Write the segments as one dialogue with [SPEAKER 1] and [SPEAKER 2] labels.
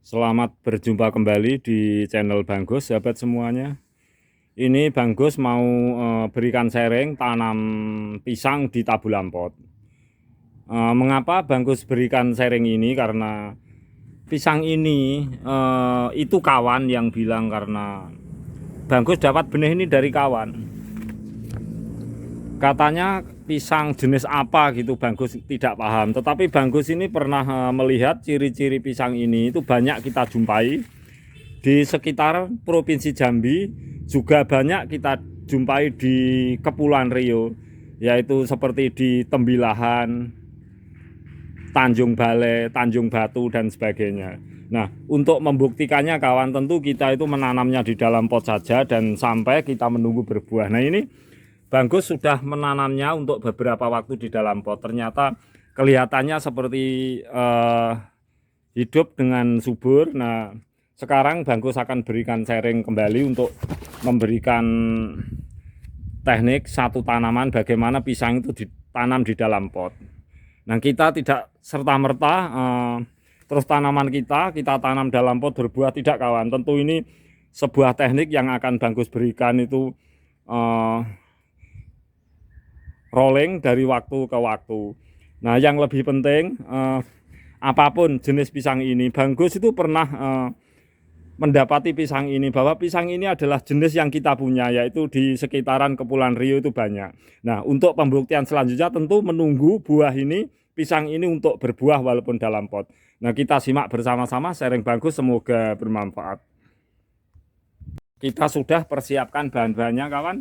[SPEAKER 1] Selamat berjumpa kembali di channel Bang Gus, sahabat semuanya. Ini Bang Gus mau berikan sharing tanam pisang di Tabulampot. Mengapa Bang Gus berikan sharing ini? Karena pisang ini itu kawan yang bilang karena Bang Gus dapat benih ini dari kawan. Katanya pisang jenis apa gitu Bang Gus tidak paham. Tetapi Bang Gus ini pernah melihat ciri-ciri pisang ini itu banyak kita jumpai di sekitar Provinsi Jambi, juga banyak kita jumpai di Kepulauan Riau, yaitu seperti di Tembilahan, Tanjung Balai, Tanjung Batu dan sebagainya. Nah, untuk membuktikannya kawan, tentu kita itu menanamnya di dalam pot saja dan sampai kita menunggu berbuah. Nah, ini Bang Gus sudah menanamnya untuk beberapa waktu di dalam pot. Ternyata kelihatannya seperti hidup dengan subur. Nah, sekarang Bang Gus akan berikan sharing kembali untuk memberikan teknik satu tanaman bagaimana pisang itu ditanam di dalam pot. Nah, kita tidak serta-merta terus tanaman kita tanam dalam pot berbuah, tidak kawan. Tentu ini sebuah teknik yang akan Bang Gus berikan itu rolling dari waktu ke waktu. Nah, yang lebih penting apapun jenis pisang ini, Bang Gus itu pernah mendapati pisang ini, bahwa pisang ini adalah jenis yang kita punya, yaitu di sekitaran Kepulauan Riau itu banyak. Nah, untuk pembuktian selanjutnya tentu menunggu buah ini, pisang ini untuk berbuah walaupun dalam pot. Nah, kita simak bersama-sama sharing Bang Gus, semoga bermanfaat. Kita sudah persiapkan bahan-bahannya kawan,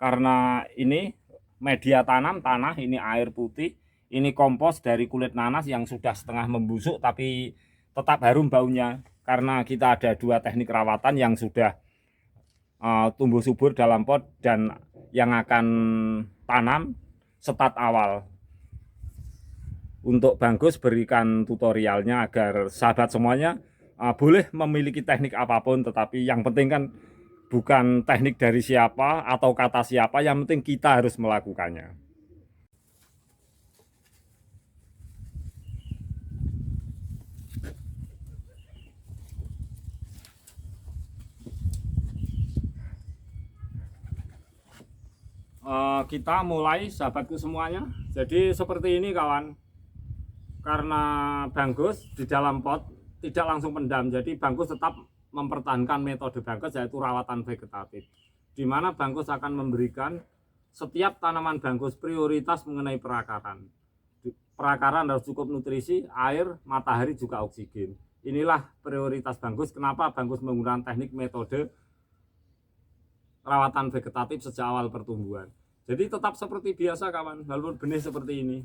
[SPEAKER 1] karena ini media tanam tanah, ini air putih, ini kompos dari kulit nanas yang sudah setengah membusuk tapi tetap harum baunya, karena kita ada dua teknik rawatan yang sudah tumbuh subur dalam pot dan yang akan tanam start awal. Untuk Bang Gus berikan tutorialnya agar sahabat semuanya boleh memiliki teknik apapun, tetapi yang penting kan bukan teknik dari siapa atau kata siapa, yang penting kita harus melakukannya. Kita mulai sahabatku semuanya. Jadi seperti ini kawan, karena Bang Gus di dalam pot tidak langsung pendam, jadi Bang Gus tetap mempertahankan metode Bang Gus, yaitu rawatan vegetatif, di mana Bang Gus akan memberikan setiap tanaman Bang Gus prioritas mengenai perakaran. Perakaran harus cukup nutrisi, air, matahari, juga oksigen. Inilah prioritas Bang Gus. Kenapa Bang Gus menggunakan teknik metode rawatan vegetatif sejak awal pertumbuhan. Jadi tetap seperti biasa kawan, walaupun benih seperti ini.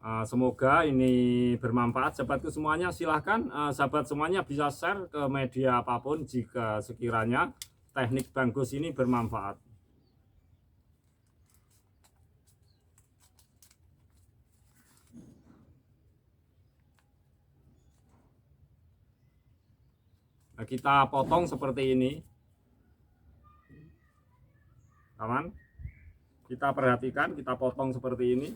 [SPEAKER 1] Semoga ini bermanfaat sahabatku semuanya. Silahkan sahabat semuanya bisa share ke media apapun jika sekiranya teknik Bang Gus ini bermanfaat. Nah, kita potong seperti ini kawan, kita perhatikan, kita potong seperti ini.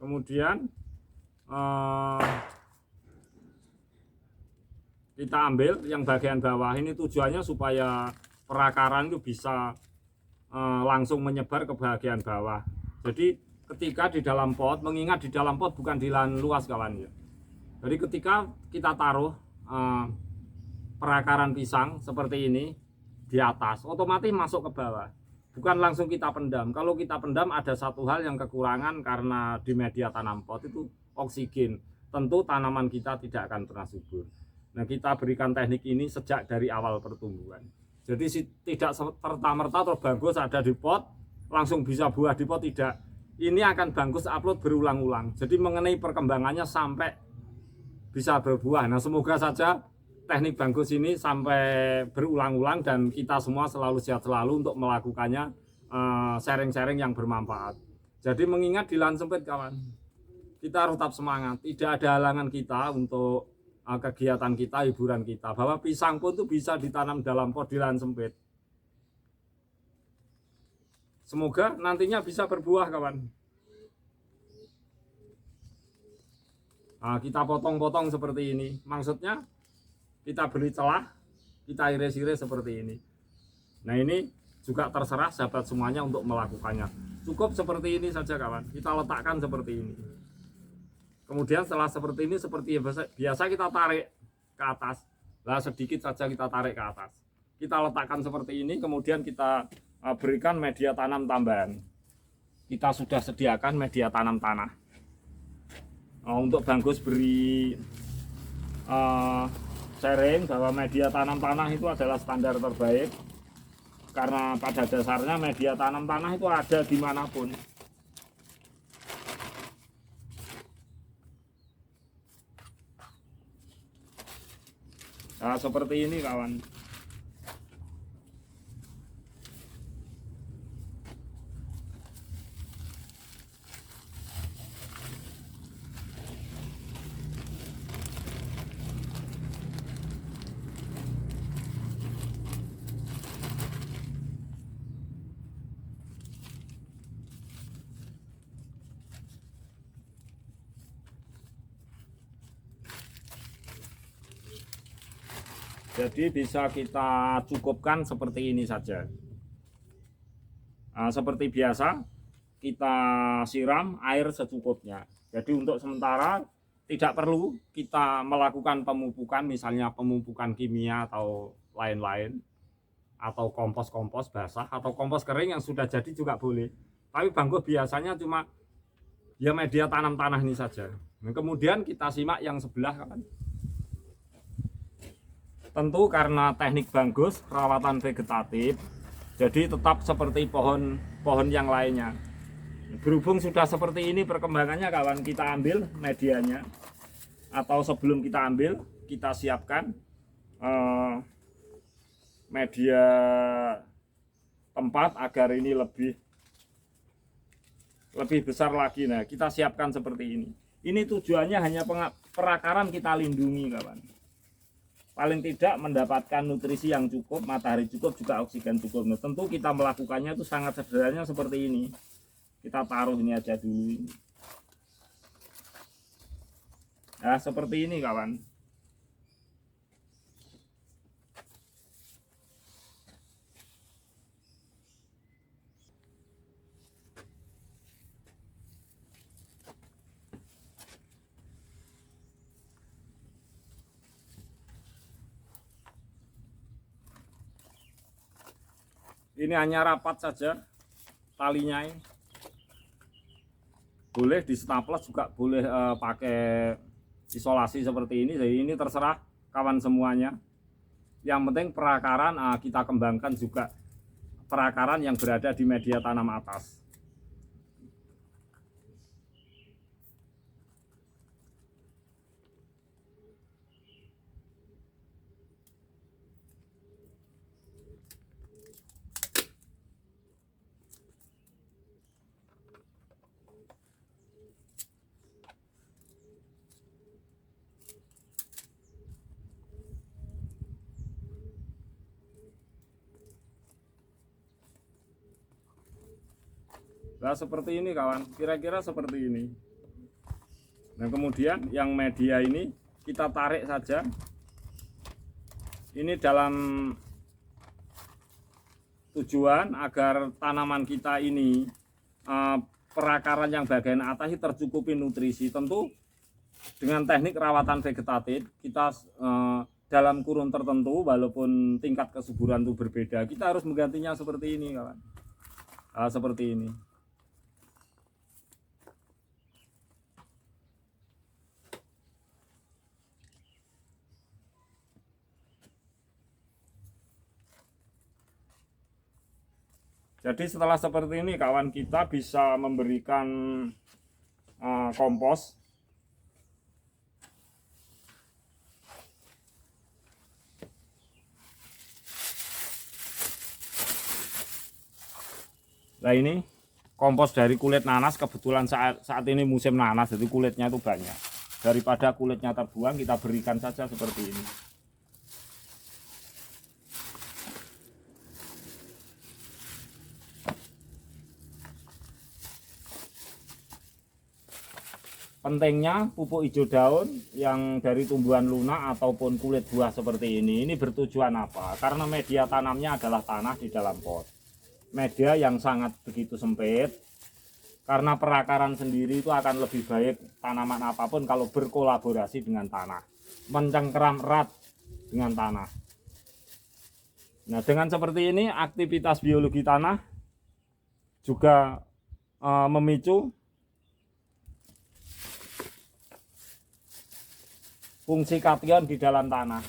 [SPEAKER 1] Kemudian kita ambil yang bagian bawah ini, tujuannya supaya perakaran itu bisa langsung menyebar ke bagian bawah. Jadi ketika di dalam pot, mengingat di dalam pot bukan di lahan luas kawan ya. Jadi ketika kita taruh perakaran pisang seperti ini di atas, otomatis masuk ke bawah. Bukan langsung kita pendam. Kalau kita pendam ada satu hal yang kekurangan, karena di media tanam pot itu oksigen. Tentu tanaman kita tidak akan pernah subur. Nah, kita berikan teknik ini sejak dari awal pertumbuhan. Jadi tidak serta-merta terus Bang Gus ada di pot langsung bisa buah di pot, tidak. Ini akan Bang Gus upload berulang-ulang. Jadi mengenai perkembangannya sampai bisa berbuah. Nah, semoga saja teknik Bang Gus ini sampai berulang-ulang dan kita semua selalu sehat selalu untuk melakukannya, sharing-sharing yang bermanfaat. Jadi mengingat di lahan sempit kawan, kita harus tetap semangat, tidak ada halangan kita untuk kegiatan kita, hiburan kita, bahwa pisang pun tuh bisa ditanam dalam pot di lahan sempit. Semoga nantinya bisa berbuah, kawan. Nah, kita potong-potong seperti ini. Maksudnya kita beri celah, kita iris-iris seperti ini. Nah, ini juga terserah sahabat semuanya untuk melakukannya. Cukup seperti ini saja, kawan. Kita letakkan seperti ini. Kemudian setelah seperti ini, seperti biasa kita tarik ke atas. Lah sedikit saja kita tarik ke atas. Kita letakkan seperti ini, kemudian kita berikan media tanam tambahan. Kita sudah sediakan media tanam tanah. Untuk Banggus beri sharing bahwa media tanam tanah itu adalah standar terbaik, karena pada dasarnya media tanam tanah itu ada dimanapun. Nah, seperti ini, kawan. Jadi bisa kita cukupkan seperti ini saja. Nah, seperti biasa kita siram air secukupnya. Jadi untuk sementara tidak perlu kita melakukan pemupukan, misalnya pemupukan kimia atau lain-lain, atau kompos-kompos basah atau kompos kering yang sudah jadi juga boleh. Tapi Banggus biasanya cuma ya media tanam tanah ini saja. Nah, kemudian kita simak yang sebelah, kan. Tentu karena teknik Banggus rawatan vegetatif, jadi tetap seperti pohon-pohon yang lainnya. Berhubung sudah seperti ini perkembangannya, kawan, kita ambil medianya, atau sebelum kita ambil kita siapkan media tempat agar ini lebih besar lagi. Nah, kita siapkan seperti ini. Ini tujuannya hanya perakaran kita lindungi, kawan. Paling tidak mendapatkan nutrisi yang cukup, matahari cukup, juga oksigen cukup. Nah, tentu kita melakukannya itu sangat sederhana seperti ini. Kita taruh ini aja dulu. Nah, seperti ini, kawan. Ini hanya rapat saja talinya ini. Boleh di staples juga boleh, pakai isolasi seperti ini. Jadi ini terserah kawan semuanya. Yang penting perakaran kita kembangkan juga perakaran yang berada di media tanam atas. Nah, seperti ini, kawan, kira-kira seperti ini. Nah, kemudian yang media ini kita tarik saja. Ini dalam tujuan agar tanaman kita ini perakaran yang bagian atas ini tercukupi nutrisi. Tentu dengan teknik rawatan vegetatif kita dalam kurun tertentu, walaupun tingkat kesuburan itu berbeda, kita harus menggantinya seperti ini, kawan. Seperti ini. Jadi setelah seperti ini, kawan, kita bisa memberikan kompos. Nah, ini kompos dari kulit nanas. Kebetulan saat ini musim nanas, jadi kulitnya itu banyak. Daripada kulitnya terbuang, kita berikan saja seperti ini. Pentingnya pupuk hijau daun yang dari tumbuhan lunak ataupun kulit buah seperti ini bertujuan apa? Karena media tanamnya adalah tanah di dalam pot. Media yang sangat begitu sempit, karena perakaran sendiri itu akan lebih baik tanaman apapun kalau berkolaborasi dengan tanah, mencengkeram erat dengan tanah. Nah, dengan seperti ini aktivitas biologi tanah juga memicu fungsi kation di dalam tanah.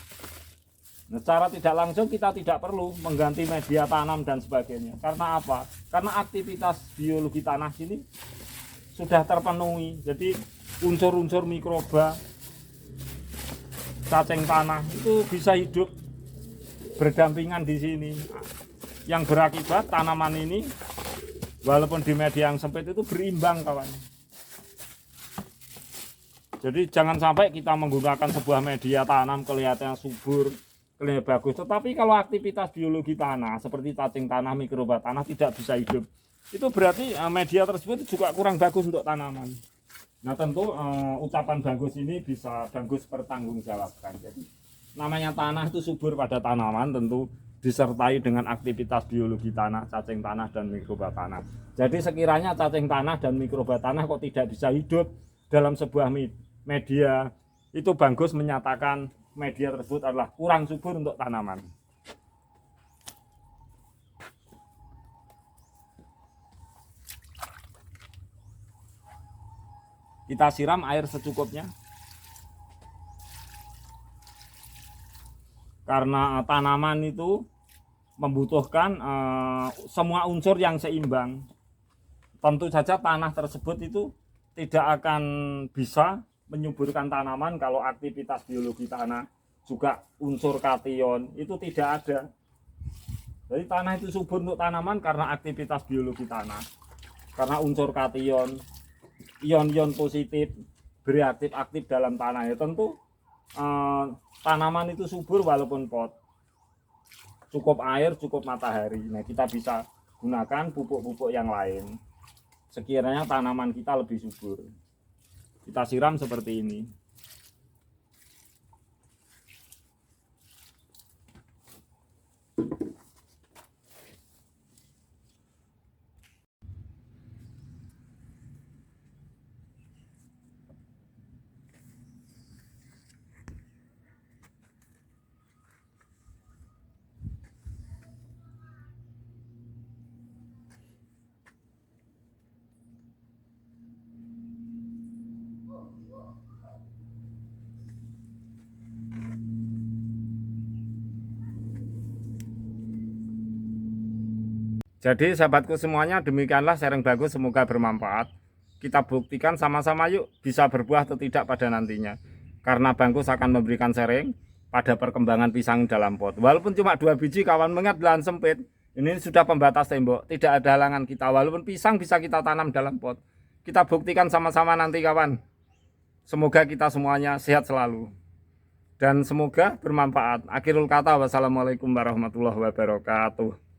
[SPEAKER 1] Nah, secara tidak langsung kita tidak perlu mengganti media tanam dan sebagainya. Karena apa? Karena aktivitas biologi tanah sini sudah terpenuhi. Jadi unsur-unsur mikroba, cacing tanah itu bisa hidup berdampingan di sini. Yang berakibat tanaman ini walaupun di media yang sempit itu berimbang, kawan. Jadi jangan sampai kita menggunakan sebuah media tanam kelihatannya subur, kelihatannya bagus, tetapi kalau aktivitas biologi tanah seperti cacing tanah, mikroba tanah tidak bisa hidup, itu berarti media tersebut juga kurang bagus untuk tanaman. Nah, tentu ucapan bagus ini bisa bagus pertanggungjawabkan. Jadi namanya tanah itu subur pada tanaman tentu disertai dengan aktivitas biologi tanah, cacing tanah dan mikroba tanah. Jadi sekiranya cacing tanah dan mikroba tanah kok tidak bisa hidup dalam sebuah media, itu bagus menyatakan media tersebut adalah kurang subur untuk tanaman. Kita siram air secukupnya. Karena tanaman itu membutuhkan semua unsur yang seimbang. Tentu saja tanah tersebut itu tidak akan bisa menyuburkan tanaman kalau aktivitas biologi tanah juga unsur kation itu tidak ada. Jadi tanah itu subur untuk tanaman karena aktivitas biologi tanah, karena unsur kation, ion-ion positif bereaktif aktif dalam tanah. Ya tentu tanaman itu subur walaupun pot, cukup air, cukup matahari. Nah, kita bisa gunakan pupuk-pupuk yang lain sekiranya tanaman kita lebih subur. Kita siram seperti ini. Jadi sahabatku semuanya, demikianlah sharing bagus, semoga bermanfaat. Kita buktikan sama-sama yuk bisa berbuah atau tidak pada nantinya. Karena Bangkus akan memberikan sharing pada perkembangan pisang dalam pot. Walaupun cuma 2 biji, kawan, mengingat lahan sempit, ini sudah pembatas tembok, tidak ada halangan kita. Walaupun pisang bisa kita tanam dalam pot. Kita buktikan sama-sama nanti, kawan. Semoga kita semuanya sehat selalu. Dan semoga bermanfaat. Akhirul kata, wassalamualaikum warahmatullahi wabarakatuh.